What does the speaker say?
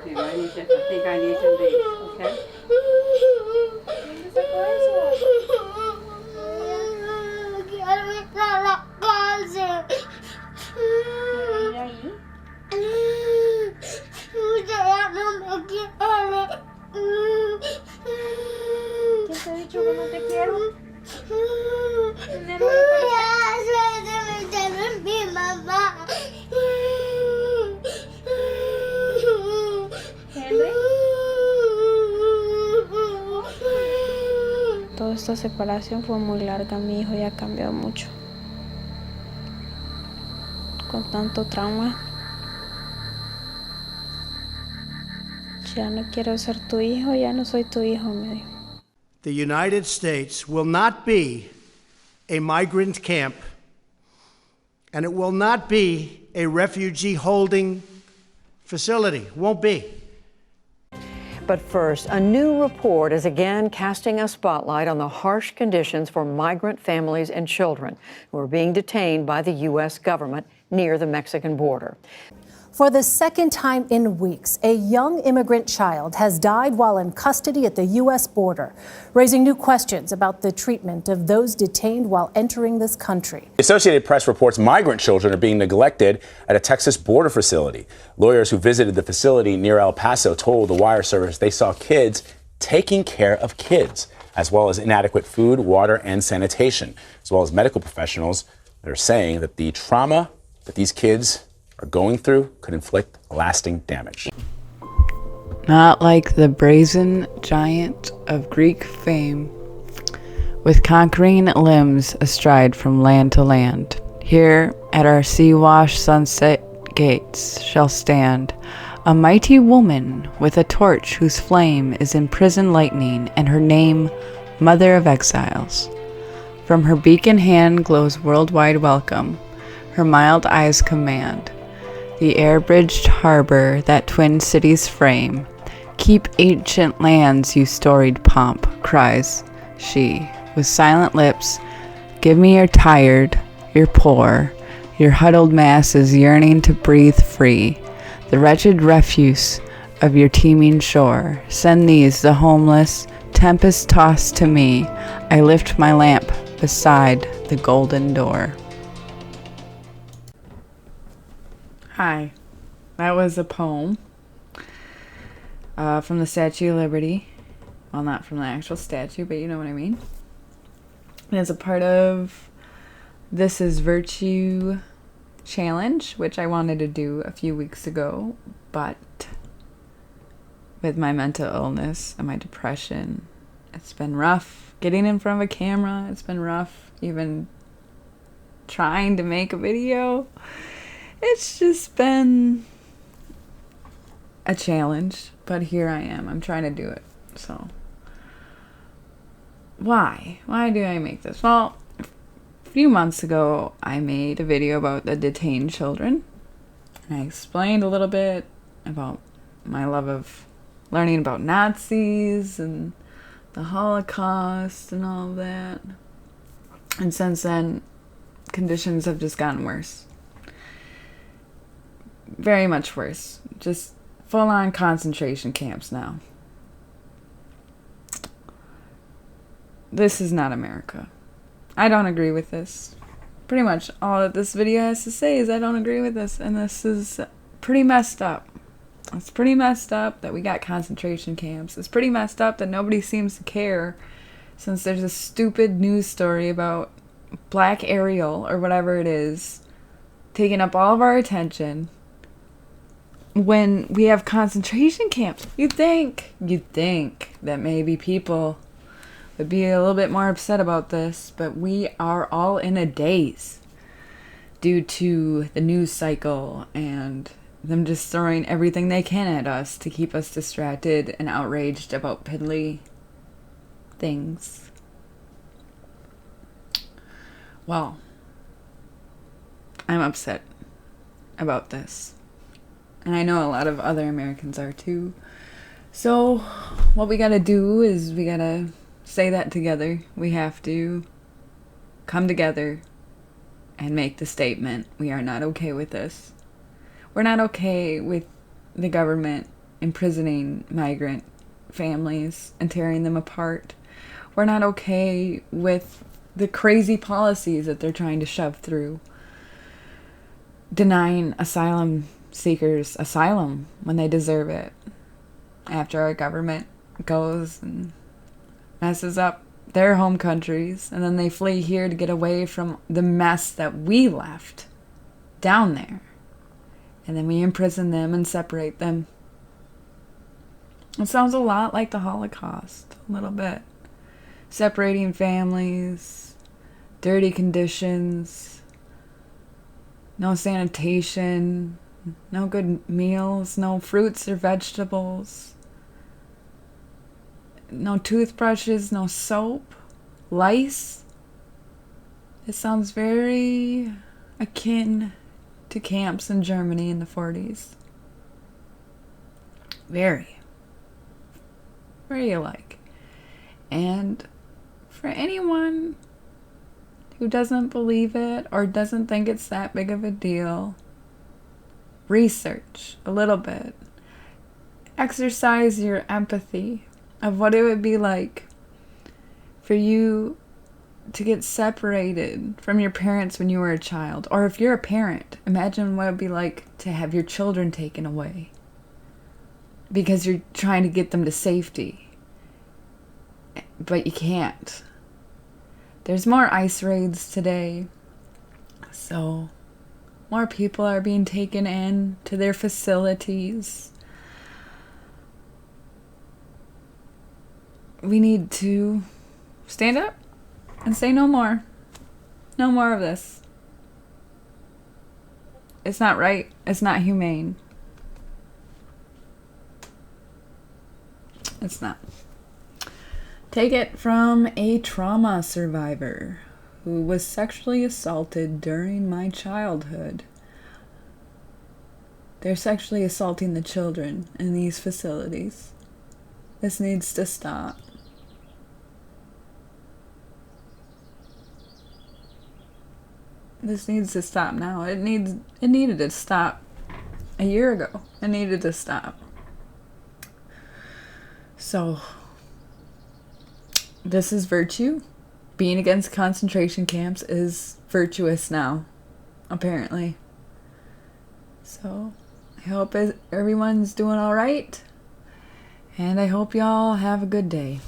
Maybe I need to, I think I need to leave, okay? ¿Y ahí? ¿Quién te ha dicho que no te quiero? Nena, Henry. Toda esta separación fue muy larga, mi hijo ya ha cambiado mucho. Con tanto trauma. Ya no quiero ser tu hijo, ya no soy tu hijo, me dijo. The United States will not be a migrant camp, and it will not be a refugee holding facility. Won't be. But first, a new report is again casting a spotlight on the harsh conditions for migrant families and children who are being detained by the U.S. government near the Mexican border. For the second time in weeks, a young immigrant child has died while in custody at the U.S. border, raising new questions about the treatment of those detained while entering this country. The Associated Press reports migrant children are being neglected at a Texas border facility. Lawyers who visited the facility near El Paso told the wire service they saw kids taking care of kids, as well as inadequate food, water, and sanitation, as well as medical professionals that are saying that the trauma that these kids are going through could inflict lasting damage. Not like the brazen giant of Greek fame, with conquering limbs astride from land to land. Here at our sea-washed sunset gates shall stand a mighty woman with a torch whose flame is imprisoned lightning, and her name Mother of Exiles. From her beacon hand glows worldwide welcome, her mild eyes command the air-bridged harbor that twin cities frame. Keep ancient lands, you storied pomp, cries she, with silent lips. Give me your tired, your poor, your huddled masses yearning to breathe free, the wretched refuse of your teeming shore. Send these, the homeless, tempest-tossed to me. I lift my lamp beside the golden door. Hi, that was a poem from the Statue of Liberty. Well, not from the actual statue, but you know what I mean. And it's a part of This Is Virtue challenge, which I wanted to do a few weeks ago, but with my mental illness and my depression, it's been rough getting in front of a camera. It's been rough even trying to make a video. It's just been a challenge, but here I am. I'm trying to do it. So, why? Why do I make this? Well, a few months ago, I made a video about the detained children. And I explained a little bit about my love of learning about Nazis and the Holocaust and all of that. And since then, conditions have just gotten worse. Very much worse. Just full-on concentration camps now. This is not America. I don't agree with this. Pretty much all that this video has to say is I don't agree with this, and this is pretty messed up. It's pretty messed up that we got concentration camps. It's pretty messed up that nobody seems to care, since there's a stupid news story about Black Ariel, or whatever it is, taking up all of our attention when we have concentration camps. You'd think that maybe people would be a little bit more upset about this, but we are all in a daze due to the news cycle and them just throwing everything they can at us to keep us distracted and outraged about piddly things. Well, I'm upset about this. And I know a lot of other Americans are too. So what we gotta do is we gotta say that together. We have to come together and make the statement. We are not okay with this. We're not okay with the government imprisoning migrant families and tearing them apart. We're not okay with the crazy policies that they're trying to shove through. Denying asylum seekers asylum when they deserve it. After our government goes and messes up their home countries, and then they flee here to get away from the mess that we left down there. And then we imprison them and separate them. It sounds a lot like the Holocaust, a little bit. Separating families, dirty conditions, no sanitation, no good meals, no fruits or vegetables, no toothbrushes, no soap, lice. It sounds very akin to camps in Germany in the 40s. Very alike. And for anyone who doesn't believe it or doesn't think it's that big of a deal, research a little bit. Exercise your empathy of what it would be like for you to get separated from your parents when you were a child. Or if you're a parent, imagine what it would be like to have your children taken away because you're trying to get them to safety, but you can't. There's more ICE raids today, so more people are being taken in to their facilities. We need to stand up and say no more. No more of this. It's not right. It's not humane. It's not. Take it from a trauma survivor who was sexually assaulted during my childhood. They're sexually assaulting the children in these facilities. This needs to stop. This needs to stop now. It needed to stop a year ago. It needed to stop. So, this is virtue. Being against concentration camps is virtuous now, apparently. So, I hope everyone's doing all right. And I hope y'all have a good day.